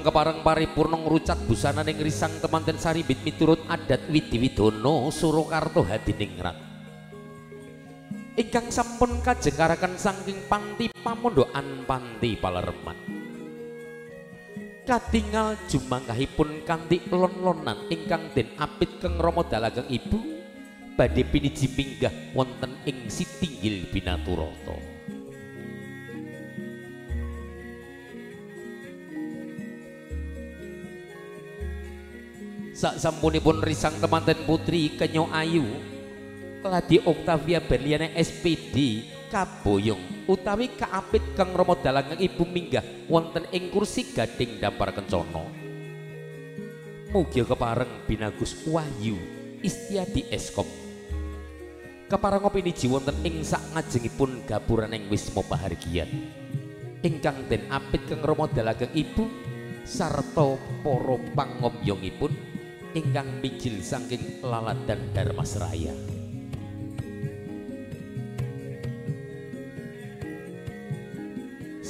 kepareng paripurna ngrucat busana ning risang temanten Saribit miturut adat Widiwidana Surakarta hadiningrat ingkang sampun kajengkaraken saking panti pamondokan Panti Palereman katingal jumangkahipun kanthi lon-lonan ingkang den apit keng Rama Dalageng Ibu badhe piniji minggah wonten ing Sitinggil Binaturata. Saksampunipun risang temanten putri Kenya Ayu Ladi Octavia Berliana SPD kaboyong utawi kaapit kang Rama Dalageng Ibu minggah wonten ing kursi gading dampar kencana. Mugi kepareng binagus Wahyu Istiadi Eskom. Kepareng piniji wonten ing sak ngajengipun gapuraning wisma pahargyan ingkang den apit kang Rama Dalageng Ibu sarta para pangomyongipun ingkang mijil saking laladan Darmasraya.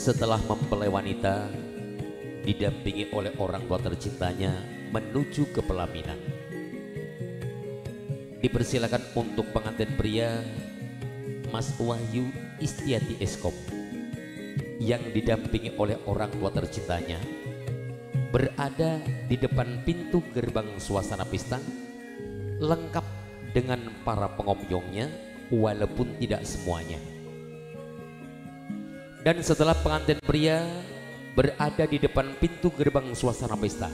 Setelah mempelai wanita didampingi oleh orang tua tercintanya menuju ke pelaminan, dipersilakan untuk pengantin pria Mas Wahyu Istiati Eskom yang didampingi oleh orang tua tercintanya berada di depan pintu gerbang suasana pesta lengkap dengan para pengomyongnya walaupun tidak semuanya. Dan setelah pengantin pria berada di depan pintu gerbang suasana pesta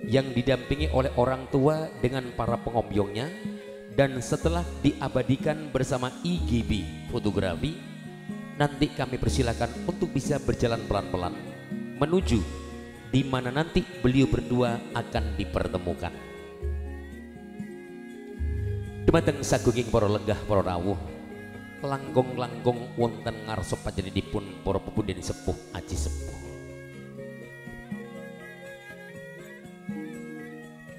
yang didampingi oleh orang tua dengan para pengomyongnya dan setelah diabadikan bersama IGB fotografi, nanti kami persilakan untuk bisa berjalan pelan-pelan menuju di mana nanti beliau berdua akan dipertemukan. Dumateng sagunging para lenggah para rawuh langgong-langgong wonten ngarsa panjenenganipun para pepundhen sepuh aji sepuh.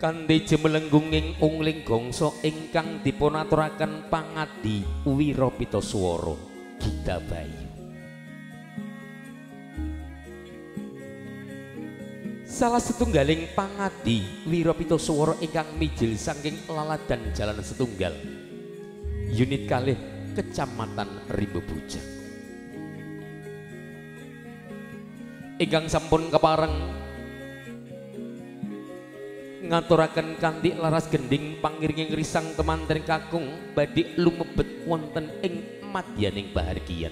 Kanthi jemelenggunging ungling gongso ingkang dipunaturaken pangadi Wirapitaswara Gita Bayu. Salah setunggaling pangadi Wirapitaswara ingkang mijil saking laladan Jalan Setunggal unit kalih Kecamatan Rimba Bujang ingkang sampun kepareng ngaturaken kanthi laras gending pangiringing risang temanten kakung badhe lumebet wonten ing madyaning pahargyan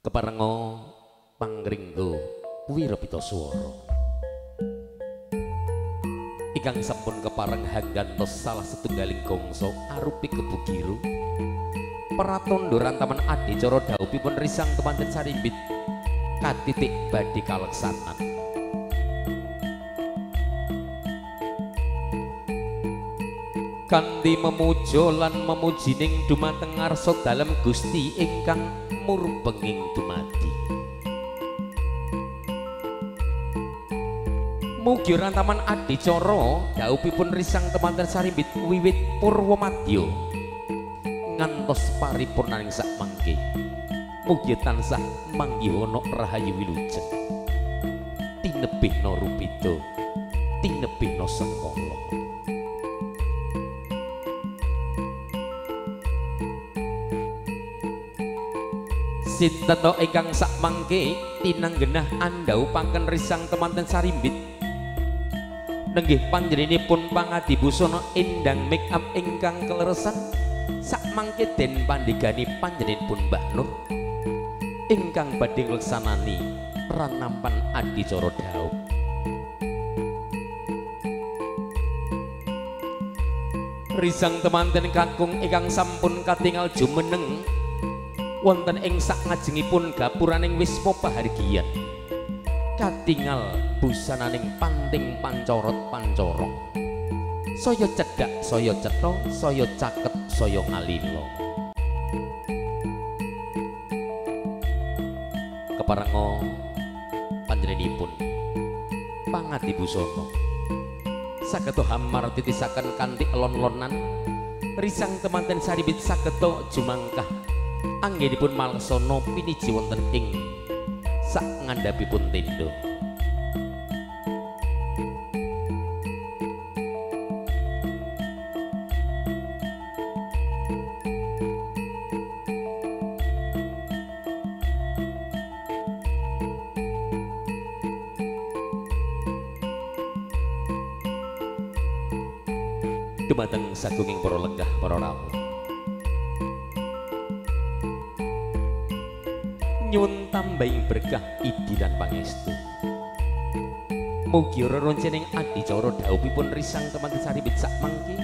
keparenga pangringga Wirapitaswara ingkang sampun kepareng hanggantos salah setunggaling gongso arupi kebugiru pratandha rantaman adicara dhawuhipun risang temanten Saribit katitik badhe kaleksanan. Kanthi memuja lan memujining dumateng ngarsa dalem Gusti ingkang murbenging dumadi. Mugi rantaman adicara dhawuhipun risang temanten Saribit wiwit purwamadya ngantos paripurnaning sak mangke. Mugi tansah manggiwana rahayu wilujeng. Tinebihna rupita, tinebihna sengkala. Sinten ingkang sak mangke tinanggenah andhawuhaken risang temanten Saribit nenggih panjenenganipun pangadi busana endang make up ingkang keleresan sak mangke den pandhegani panjenenganipun Mbah Nur ingkang badhe ngleksanani ranampan adicara dhawuh. Risang temanten kakung ingkang sampun katingal jumeneng wonten ing sak ngajengipun gapuraning wisma pahargyan katingal busananing panting pancorot pancorong saya cedhak saya cetha saya caket saya ngalila keparenga panjenenganipun pangadi busana sageta hamar titisaken kanthi elon-elonan risang temanten Saribit sageta jumangkah anggenipun malaksana piniji wonten ing sak ngandhapipun tendha. Dumateng sagunging para lenggah para rawuh. Nyuwun tambahing berkah idi lan pangestu. Mugi reroncening adicara dhawuhipun risang temanten saribit sak mangke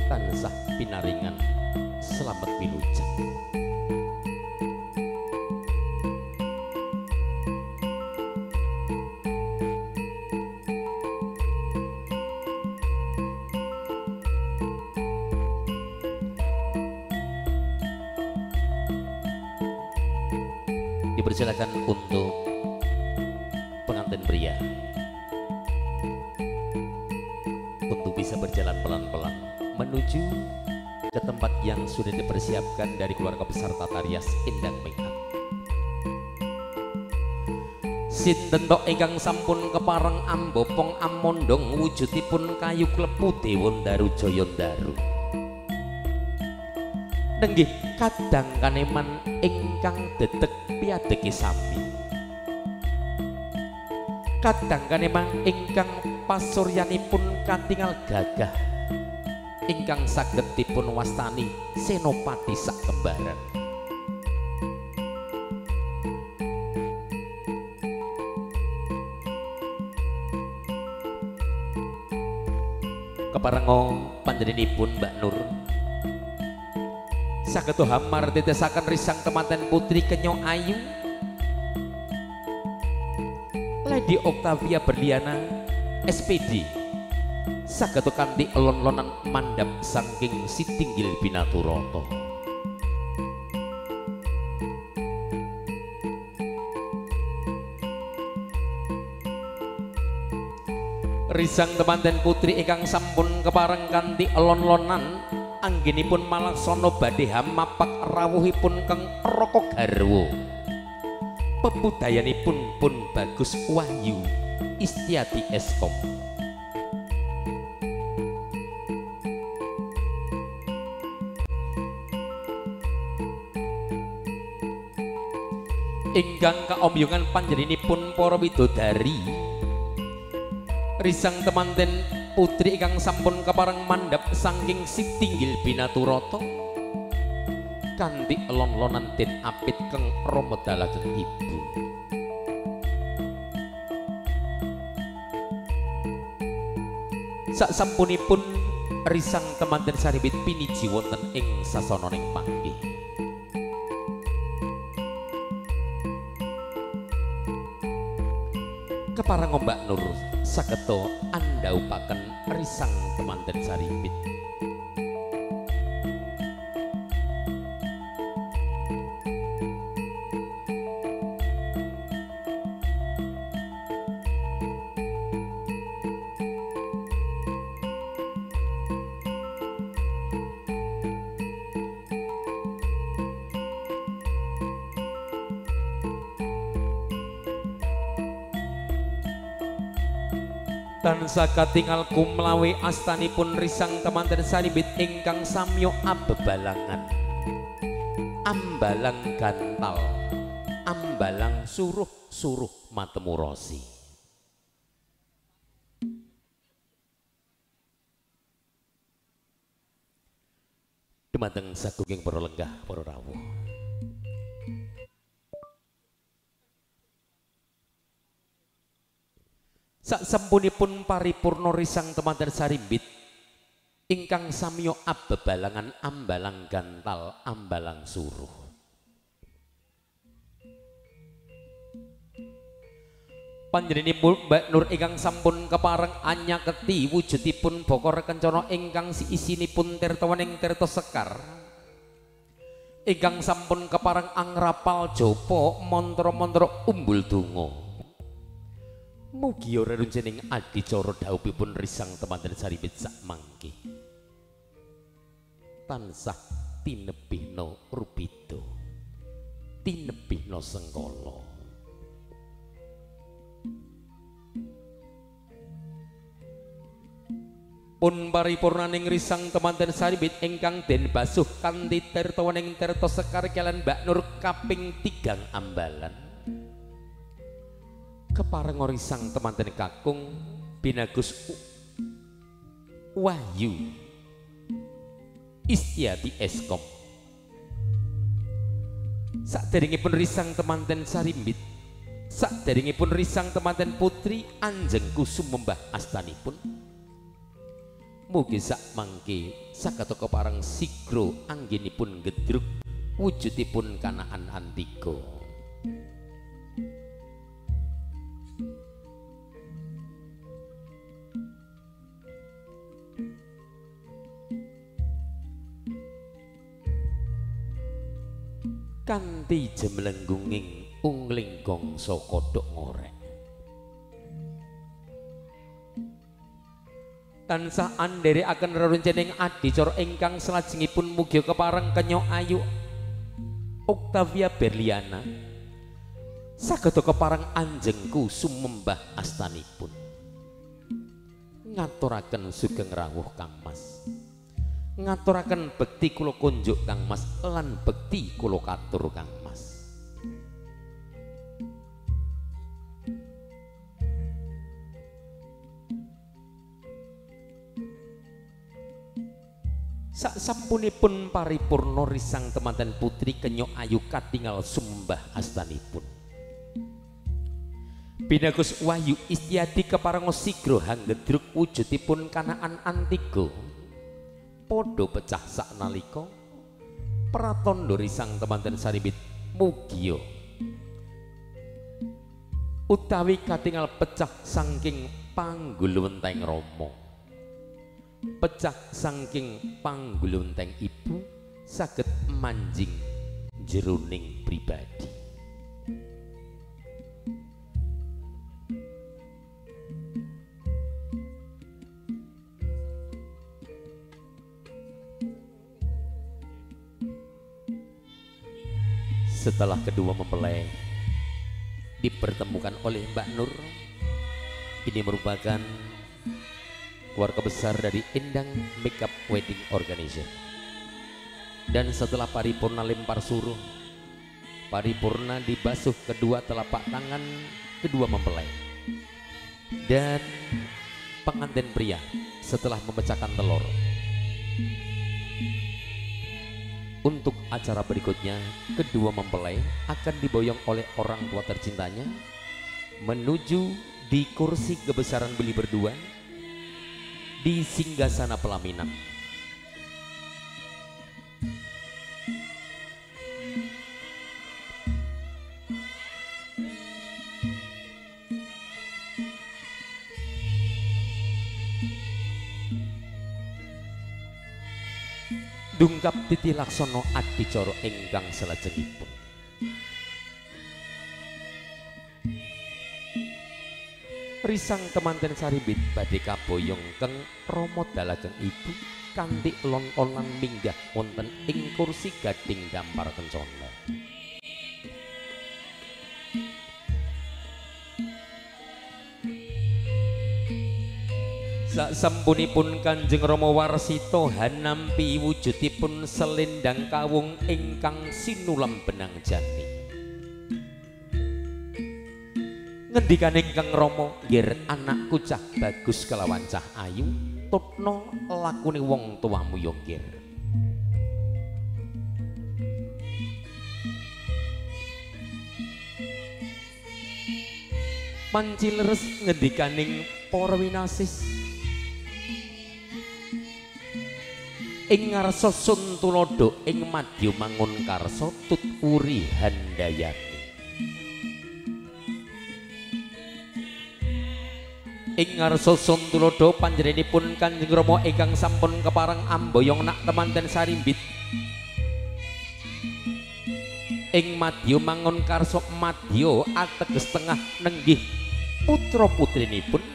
tansah pinaringan slamet wilujeng. Dipersilakan untuk pengantin pria untuk bisa berjalan pelan-pelan menuju ke tempat yang sudah dipersiapkan dari keluarga besar Tata Rias Endang Mekak. Sinten tok ingkang sampun kepareng ambopong amondong wujudipun kayu klepu Dewa Ndaru Jaya Ndaru. Nenggih kadang kaneman ingkang dedeg piadegi sami. Kadang kaneman ingkang pasuryanipun katingal gagah ingkang saged dipun wastani senopati sak kembaran. Keparenga panjenenganipun Mbak Nur saged hamar tetesaken risang temanten putri Kenyo Ayu Lady Octavia Berliana SPD saged kanthi elon-elonan mandhap saking Sitinggil Binaturata. Risang temanten putri ingkang sampun kepareng kanthi elon-elonan anggenipun malaksana badhe hamapak rawuhipun Kang Raka Garwa. Pebudayanipun pun bagus Wahyu Istiati Eskom. Ingkang kaombiongan panjenenganipun para widodari risang temanten putri ingkang sampun kepareng mandhap saking Sitinggil Binaturata kanthi elon-elonan den apit Kang Rama Dalageng Ibu. Saksampunipun risang temanten saribit piniji wonten ing sasananing panggih. Kepareng Mbak Nur sageta andhaupaken risang temanten saribit. Tansah katingal kumlawe astanipun risang temanten saribit ingkang samya abebalangan, ambalang gantal, ambalang suruh matemurasi. Dumateng sagunging para lenggah para rawuh. Saksampunipun paripurna risang temanten saribit ingkang samya abebalangan ambalang gantal ambalang suruh. Panjenenganipun Mbak Nur ingkang sampun kepareng anyaketi wujudipun Bokor Kencana ingkang siisinipun tirtawaning tirta sekar ingkang sampun kepareng angrapal japa mantra-mantra umbul donga. Mugi ora runcening adicara dhawuhipun risang temanten saribit sak mangke tansah tinebihna rubida tinebihna sengkala. Pun paripurnaning risang temanten Sarimbit ingkang den basuh kanthi tirta wening tirta Sekar kaliyan Mbak Nur kaping 3 ambalan. Kepareng risang temanten kakung binagus Wahyu Istiati Eskom. Saderengipun risang temanten Sarimbit, saderengipun risang temanten Putri Anjeng Kusum Mbah astanipun. Mugi sak mangke saged kepareng sigro anggenipun gedruk wujudipun kanaan antika. Kanthi jemlenggunging ungling gongso kodhok ngorek. Tansah andherekaken reruncening adicara ingkang salajengipun mugi kepareng kenya ayu Octavia Berliana saged kepareng anjengku sumembah astanipun. Ngaturaken sugeng rawuh Kang Mas, ngaturaken bekti kula kunjuk Kang Mas lan bekti kula katur Kang Mas. Sak sampunipun paripurna risang temanten Putri kenya ayu katingal sumembah astanipun. Binagus Wahyu Istiadi kepareng sigra hanggedruk wujudipun kanaan antika. Padha pecah saknalika pratandha risang temanten Sarimbit mugia utawi katingal pecah saking panggulwenteng Rama. Pecah saking panggulwenteng ibu saged manjing jeroning pribadi. Setelah kedua mempelai dipertemukan oleh Mbak Nur, ini merupakan keluarga besar dari Endang Makeup Wedding Organization. Dan setelah paripurna lempar suruh, paripurna dibasuh kedua telapak tangan kedua mempelai, dan pengantin pria setelah memecahkan telur. Untuk acara berikutnya, kedua mempelai akan diboyong oleh orang tua tercintanya menuju di kursi kebesaran beli berdua di singgasana pelaminan. Dungkap titi laksana adicara ingkang salajengipun. Risang temanten Sarimbit badhe kaboyong keng Rama dalageng ibu kanthi lon-lonan minggah wonten ing kursi gading dampar kencana. Sasampunipun Kanjeng Rama Warsita hanampi wujudipun selendang kawung ingkang sinulam benang jati. Ngendikaning Kang Rama, "Nggir anakku cah bagus kelawan cah ayu, tutna lakune wong tuamu ya nggir." Panci leres ngendikaning para winasis, "Ing ngarsa sun tulodo ing madya mangun karsa tut uri handayani." Ing ngarsa sun tulodo panjenenganipun Kanjeng Rama ingkang sampun kepareng amboyong nak temanten Sarimbit. Ing madya mangun karsa, madya ateges tengah nenggih putra putrinipun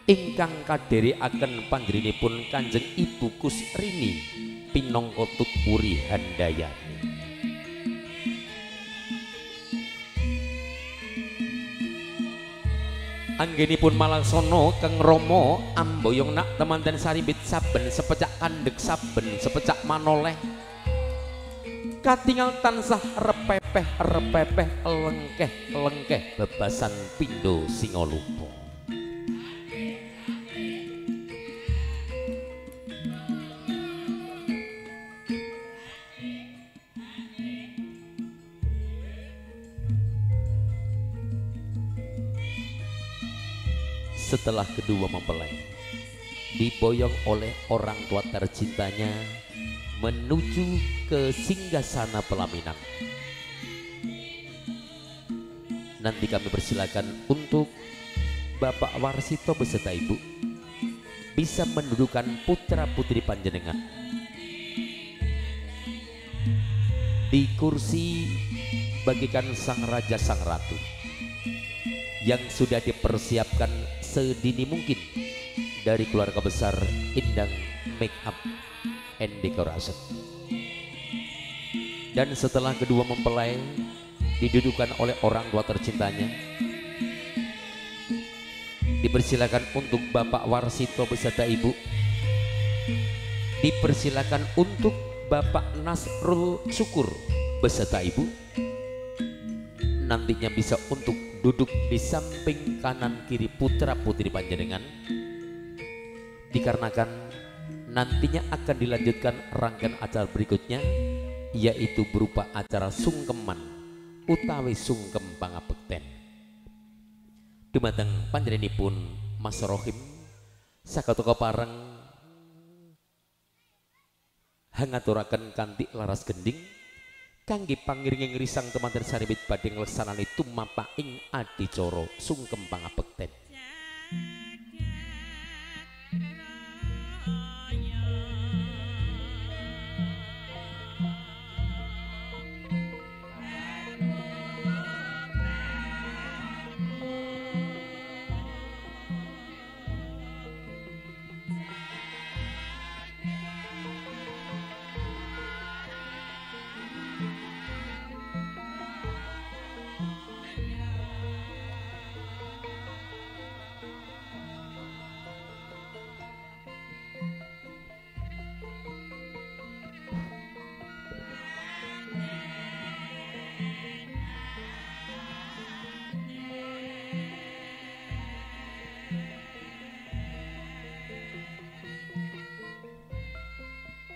ingkang kadherekaken panjenenganipun Kanjeng Ibu Kusrini pinangka tuturi handayani. Anggenipun Malaksana Kang Rama amboyong nak temanten Sarimbit saben sepecak kandhek saben sepecak manoleh katingal tansah repepeh lengkeh bebasan pindho Singalupa. Setelah kedua mempelai diboyong oleh orang tua tercintanya menuju ke singgasana pelaminan. Nanti kami persilakan untuk Bapak Warsito beserta Ibu bisa mendudukan putra putri panjenengan di kursi bagikan sang raja sang ratu yang sudah dipersiapkan sedini mungkin dari keluarga besar Indang Make Up and Decoration. Dan setelah kedua mempelai didudukan oleh orang tua tercintanya, dipersilakan untuk Bapak Warsito beserta Ibu, dipersilakan untuk Bapak Nasrul Syukur beserta Ibu, nantinya bisa untuk duduk di samping kanan kiri putra putri panjenengan, dikarenakan nantinya akan dilanjutkan rangkaian acara berikutnya, yaitu berupa acara sungkeman utawi sungkem pangabekten. Dumateng panjenenganipun Mas Rohim sakatoka pareng hangaturaken kanthi laras gending kangge pangiringing risang temanten Sarimbit badhe ngleksanani tumapa ing adicara sungkem pangabekten.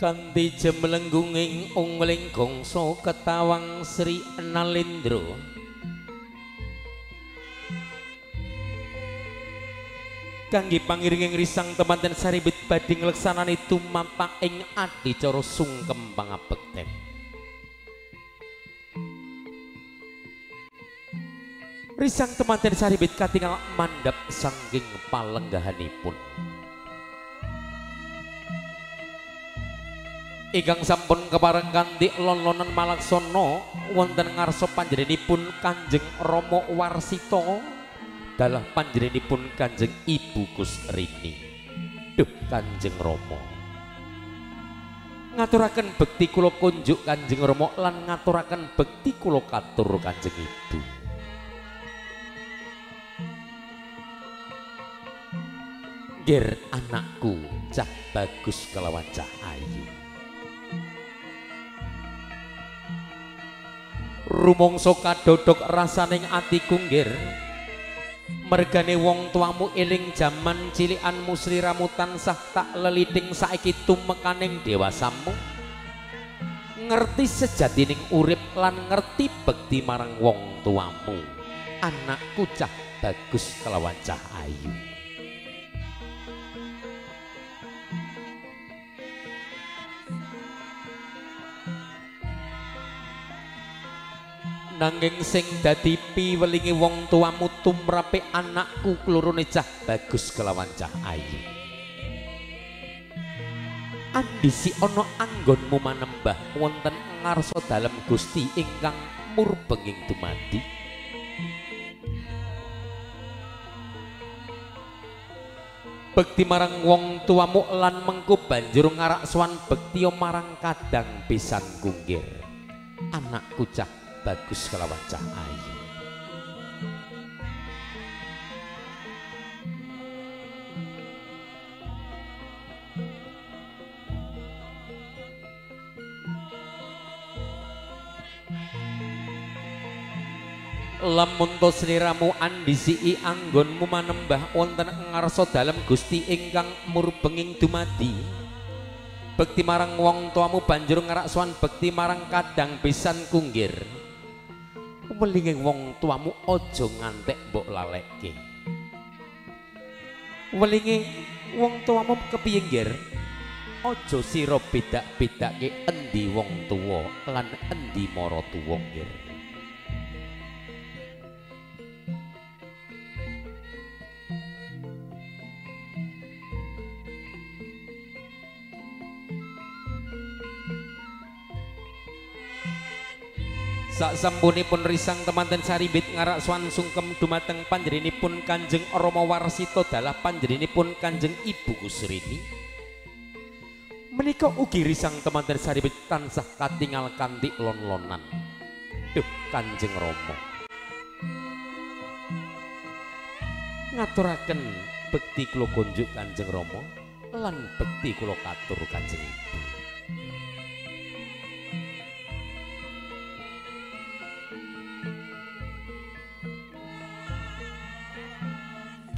Kanthi jemlenggunging ungling gongso ketawang Sri Nalendra kangge pangiringing risang temanten Sarimbit badhe ngleksanani tumapa ing adicara sungkem pangabekten. Risang temanten Sarimbit katingal mandhap sangging palenggahanipun ingkang sampun kepareng kanthi lolonan Malaksana wonten ngarsa panjenenganipun Kanjeng Rama Warsito dalah panjenenganipun Kanjeng Ibu Kusrini. Duh Kanjeng Rama, ngaturaken bekti kula kunjuk Kanjeng Rama lan ngaturaken bekti kula katur Kanjeng Ibu. Ger anakku cah bagus kelawan cah ayu, rumangsa kadodok rasaning atiku nggir mergane wong tuamu eling jaman cilikanmu sliramu tansah tak leliting saiki tumekaning dewasamu ngerti sejatining urip lan ngerti bekti marang wong tuamu. Anakku cah bagus kelawan cah ayu, nanging sing dadi piwelingi wong tuamu tumrape anakku klorone cah bagus kelawan cah ayu. Andisi ana anggonmu manembah wonten ngarsa dalem Gusti ingkang murbenging dumadi. Bekti marang wong tuamu lan mengko banjur ngarak sowan bekti marang kadang pisan kunggir. Anakku cah bagus kelawan cah ayu. lamun to sliramu andisi anggonmu manembah wonten ngarsa dalem Gusti ingkang murbenging dumadi bekti marang wong tuamu banjur ngeraksuan bekti marang kadang pisan kunggir welinge wong tuamu aja ngantek mbok lalekke welinge wong tuamu kepiye nggir aja sira bedak-bedake endi wong tuwa lan endi mara tuwa nggir sak sampunipun risang temanten saribit ngarak swan sungkem dumateng panjenenganipun Kanjeng Rama Warsita dalah panjenenganipun Kanjeng Ibu Kusrini menika ugi risang temanten saribit tansah katingal kanthi lon-lonan duh Kanjeng Rama ngaturaken bekti kula kunjuk Kanjeng Rama lan bekti kula katur Kanjeng Ibu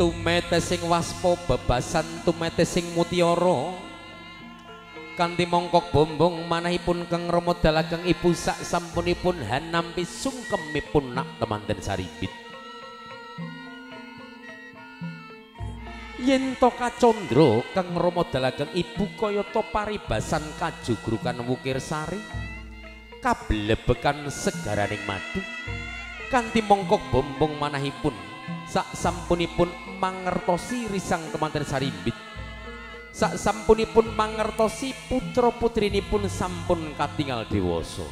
tumete sing waspa bebasan tumete sing mutiara kanthi mongkok bombong manahipun Kang Rama dalageng ibu sak sampunipun hanampi sungkemipun nak temanten saribit yen to kacandra Kang Rama dalageng ibu kayata paribasan kajugrukan wukir sari kablebekan segaraning madu kanthi mongkok bombong manahipun sak sampunipun mangertosi risang temanten saribit sak sampunipun mangertosi putra putrinipun sampun katingal dewasa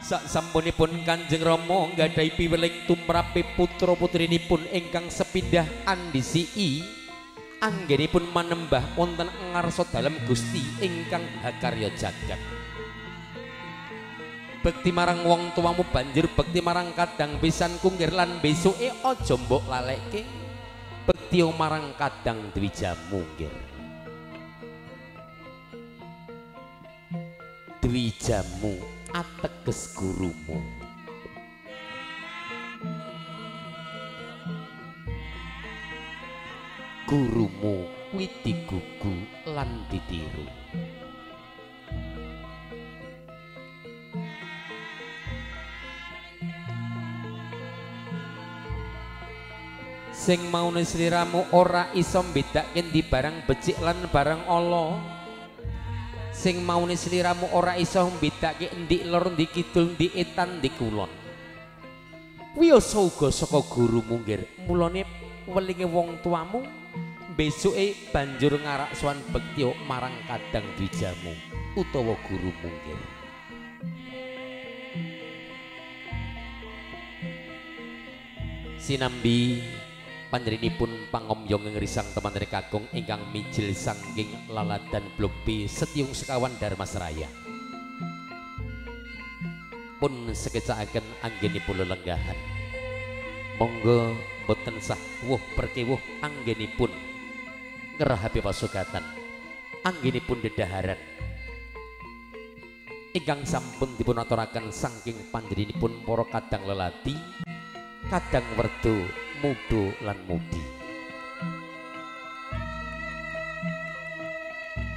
sak sampunipun Kanjeng Rama nggadahi piweling tumrape putra putrinipun ingkang sepindah andisi anggenipun manembah wonten ngarsa dalem Gusti ingkang hakarya jagat bekti marang wong tuamu banjur bekti marang kadang pisan kunggir lan besuke aja mbok lalekke bekti marang kadang Dwijamu nggir Dwijamu ateges gurumu gurumu kuwi digugu lan ditiru sing maune sliramu ora iso mbedakake ndi barang becik lan barang ala sing maune sliramu ora iso mbedakake endi lor endi kidul endi etan endi kulon wiyasa uga saka gurumu nggir mulane welinge wong tuamu besuke banjur ngarak sowan bekti marang kadang Dwijamu utawa gurumu nggir sinambi panjenenganipun pangomyong ngrisang teman kakung ingkang mijil saking laladan blok B Setyung Sekawan Darmasraya pun sekecakaken anggenipun lelenggahan monggo boten sah wuh perkewuh anggenipun ngerahapi pasugatan anggenipun dedaharan ingkang sampun dipun aturaken saking panjenenganipun para kadang lelati kadang werdo mudo lan mudi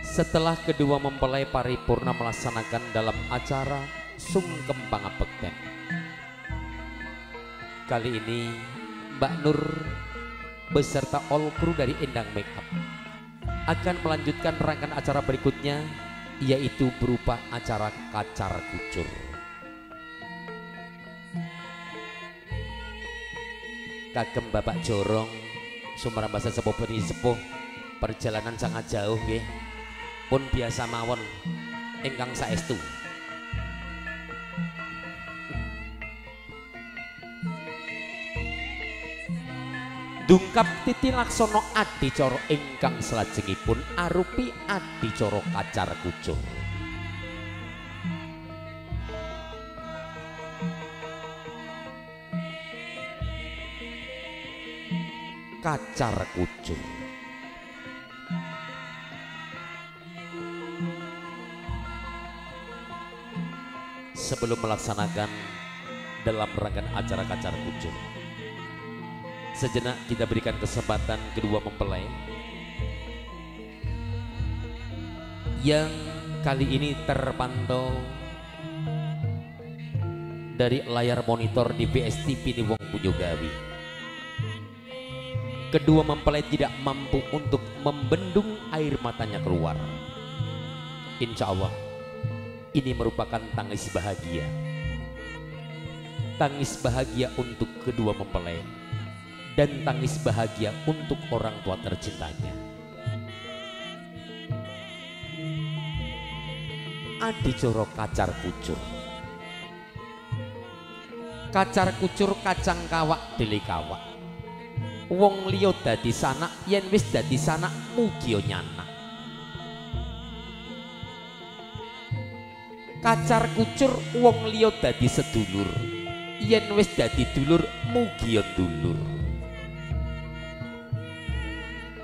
setelah kedua mempelai paripurna melaksanakan dalam acara sungkem pangabekten kali ini Mbak Nur beserta all kru dari Endang Makeup akan melanjutkan rangkaian acara berikutnya yaitu berupa acara kacar kucur. Kagem Bapak Jorong Sumarambasa sepuh beni sepuh perjalanan sangat jauh nggih pun biasa mawon ingkang saestu dungkap titi laksana adicara ingkang salajengipun arupi adicara kacar kucur. Kacar Kucur. Sebelum melaksanakan dalam rangkaian acara Kacar Kucur, sejenak kita berikan kesempatan kedua mempelai yang kali ini terpantau dari layar monitor di PSTV di Wong Punjogawi. Kedua mempelai tidak mampu untuk membendung air matanya keluar. Insya Allah ini merupakan tangis bahagia. Tangis bahagia untuk kedua mempelai dan tangis bahagia untuk orang tua tercintanya. Adicoro Kacar Kucur. Kacar Kucur kacang kawak dele kawak. Wong liya dadi sanak, yen wis dadi sanak mugi nyanak. Kacar Kucur wong liya dadi sedulur, yen wis dadi dulur mugi dulur.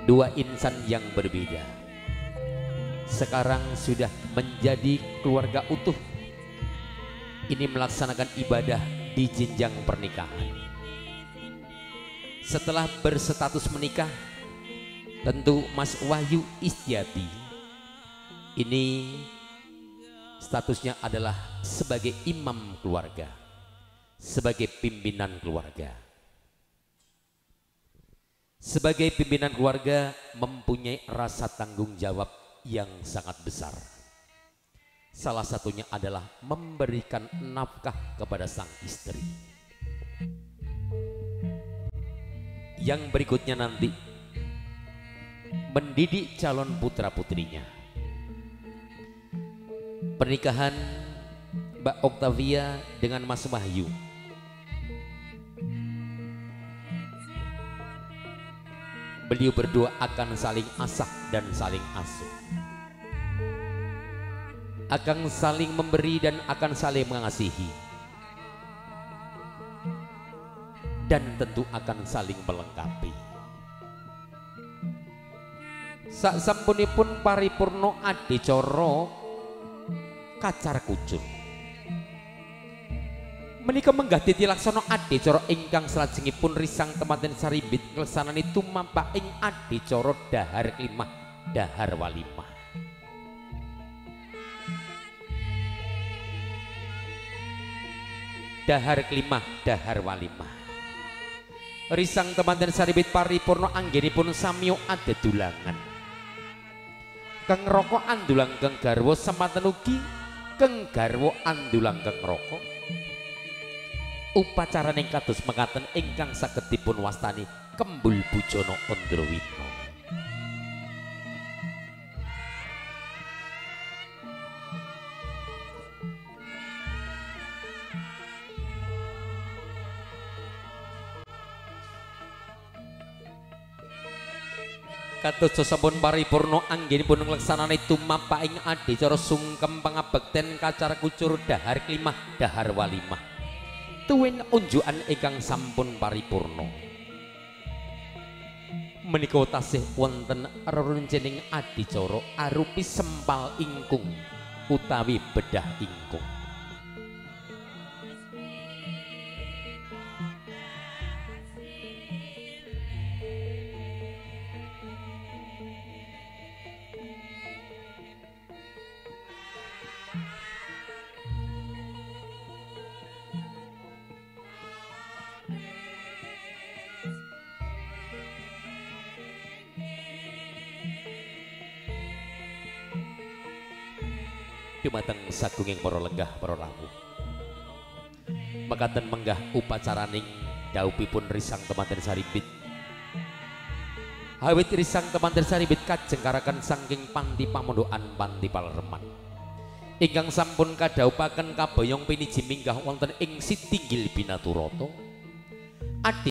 Dua insan yang berbeda sekarang sudah menjadi keluarga utuh. Ini melaksanakan ibadah di jenjang pernikahan. Setelah berstatus menikah, tentu Mas Wahyu Istiati ini statusnya adalah sebagai imam keluarga, sebagai pimpinan keluarga. Sebagai pimpinan keluarga mempunyai rasa tanggung jawab yang sangat besar. Salah satunya adalah memberikan nafkah kepada sang istri. Yang berikutnya nanti mendidik calon putra putrinya. Pernikahan Mbak Octavia dengan Mas Wahyu beliau berdua akan saling asah dan saling asuh, akan saling memberi dan akan saling mengasihi, dan tentu akan saling melengkapi. Sak sampunipun paripurna adicara Kacar Kucur menika menggah dilaksana adicara ingkang salajengipun risang temanten saribit kleksanani tumapak ing adicara dahar klimah dahar walimah. Dahar klimah dahar walimah. Risang temanten saribit paripurna anggenipun samyo adedulangan. Keng roko andulang keng garwa semanten ugi keng garwa andulang keng roko. Upacara ning kados mekaten ingkang saged dipun wastani Kembul Bujana Andrawina. Kados sampun paripurna anggenipun ngleksanani tumapak ing adicara sungkem pangabekten Kacar Kucur dahar klimah dahar walimah. Tuwin unjukan ingkang sampun paripurna. Menika tasih wonten reruncening adicara arupi sempal ingkung utawi bedah ingkung. Dumateng sagunging para lenggah para rawuh. Mekaten menggah upacaraning dhawuhipun risang temanten saribit. Awit risang temanten saribit kajeng karakan saking panti pamondokan panti Palereman. Ingkang sampun kadhawuhaken kaboyong piniji minggah wonten ing Sitinggil Binaturata.